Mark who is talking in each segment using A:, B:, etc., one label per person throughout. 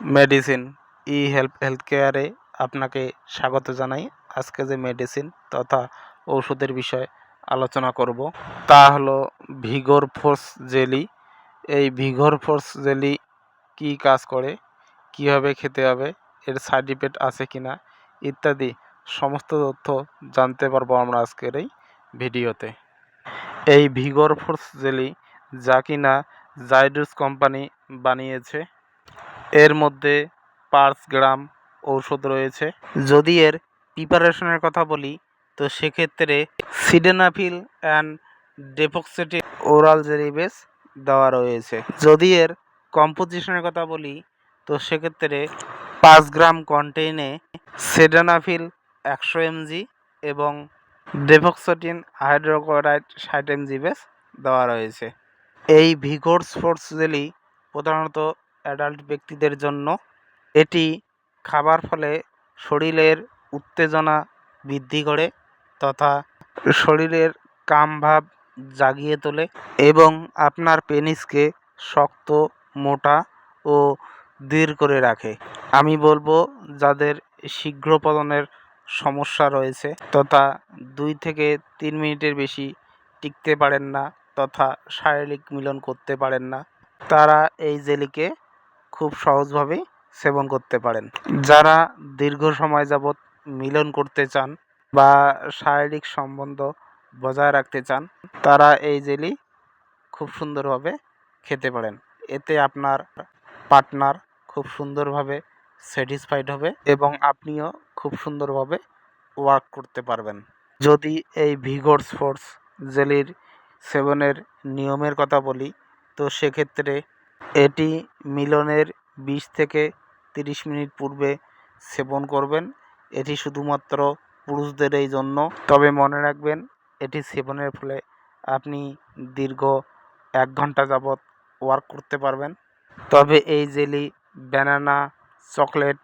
A: Medicine ই health কেয়ারে আপনাকে স্বাগত জানাই। আজকে যে মেডিসিন তথা ঔষধের বিষয়ে আলোচনা করব তা হলো ভিগোর ফোর্স জেলি। এই ভিগোর ফোর্স জেলি কী কাজ করে, কীভাবে খেতে হবে, এর সাইড ইফেক্ট আছে কি না ইত্যাদি সমস্ত তথ্য জানতে পারবো আমরা আজকের এই ভিডিওতে। এই ভিগোর ফোর্স জেলি যা কিনা জাইডুস কোম্পানি বানিয়েছে, এর মধ্যে 5 গ্রাম ঔষধ রয়েছে। যদি এর প্রিপারেশনের কথা বলি তো সেক্ষেত্রে সিডেনাফিল অ্যান্ড ডেফক্সেটিন ওরাল জেলি বেস দেওয়া রয়েছে। যদি এর কম্পোজিশনের কথা বলি তো সেক্ষেত্রে 5 গ্রাম কন্টেইনে সিডেনাফিল 100 mg এবং ডেফক্সেটিন হাইড্রোক্লোরাইড 60 mg বেস দেওয়া রয়েছে। এই ভিগোরস ফোর্স জেলি প্রধানত অ্যাডাল্ট ব্যক্তিদের জন্য। এটি খাবার ফলে শরীরের উত্তেজনা বৃদ্ধি করে তথা শরীরের কামভাব জাগিয়ে তোলে এবং আপনার পেনিসকে শক্ত, মোটা ও দৃঢ় করে রাখে। আমি বলবো যাদের শীঘ্র পতনের সমস্যা রয়েছে তথা 2 থেকে 3 মিনিটের বেশি টিকতে পারেন না তথা শারীরিক মিলন করতে পারেন না, তারা এই জেলিকে খুব সহজভাবেই সেবন করতে পারেন। যারা দীর্ঘ সময় যাবৎ মিলন করতে চান বা শারীরিক সম্বন্ধ বজায় রাখতে চান, তারা এই জেলি খুব সুন্দরভাবে খেতে পারেন। এতে আপনার পার্টনার খুব সুন্দরভাবে স্যাটিসফাইড হবে এবং আপনিও খুব সুন্দরভাবে ওয়ার্ক করতে পারবেন। যদি এই ভিগোরস ফোর্স জেলির সেবনের নিয়মের কথা বলি তো সেক্ষেত্রে এটি মিলনের 20 থেকে 30 মিনিট পূর্বে সেবন করবেন। এটি শুধুমাত্র পুরুষদেরই জন্য। তবে মনে রাখবেন, এটি সেবনের ফলে আপনি দীর্ঘ 1 ঘন্টা যাবৎ ওয়ার্ক করতে পারবেন। তবে এই জেলি ব্যানানা, চকলেট,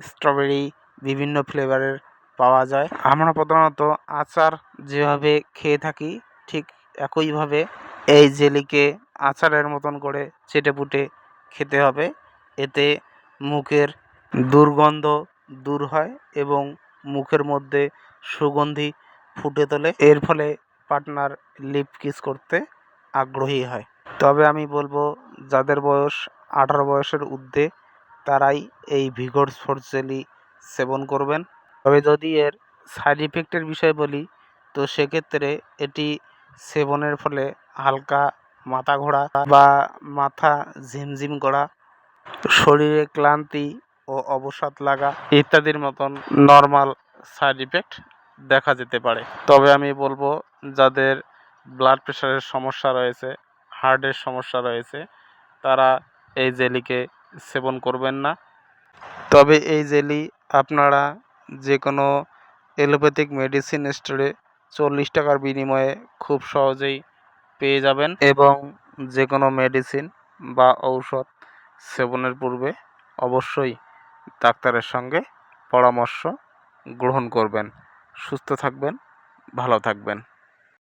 A: স্ট্রবেরি বিভিন্ন ফ্লেভারের পাওয়া যায়। আমরা প্রধানত আচার যেভাবে খেয়ে থাকি ঠিক একইভাবে এই জেলিকে আচারের মতন করে চেটেপুটে খেতে হবে। এতে মুখের দুর্গন্ধ দূর হয় এবং মুখের মধ্যে সুগন্ধি ফুটে তোলে। এর ফলে পার্টনার লিপ কিস করতে আগ্রহী হয়। তবে আমি বলবো যাদের বয়স 18 বয়সের ঊর্ধ্বে তারাই এই ভিগোরস ফোর্স জেলি সেবন করবেন। তবে যদি এর সাইড ইফেক্টের বিষয়ে বলি তো সেক্ষেত্রে এটি সেবনের ফলে হালকা মাথা ঘোরা বা মাথা ঝিমঝিম করা, শরীরে ক্লান্তি ও অবসাদ লাগা ইত্যাদির মতন নর্মাল সাইড ইফেক্ট দেখা যেতে পারে। তবে আমি বলবো যাদের ব্লাড প্রেশারের সমস্যা রয়েছে, হার্টের সমস্যা রয়েছে, তারা এই জেলিকে সেবন করবেন না। তবে এই জেলি আপনারা যে কোনো এলোপ্যাথিক মেডিসিন স্টোরে 40 টাকার বিনিময়ে খুব সহজেই পেয়ে যাবেন এবং যে কোনো মেডিসিন বা ঔষধ সেবনের পূর্বে অবশ্যই ডাক্তারের সঙ্গে পরামর্শ গ্রহণ করবেন। সুস্থ থাকবেন, ভালো থাকবেন।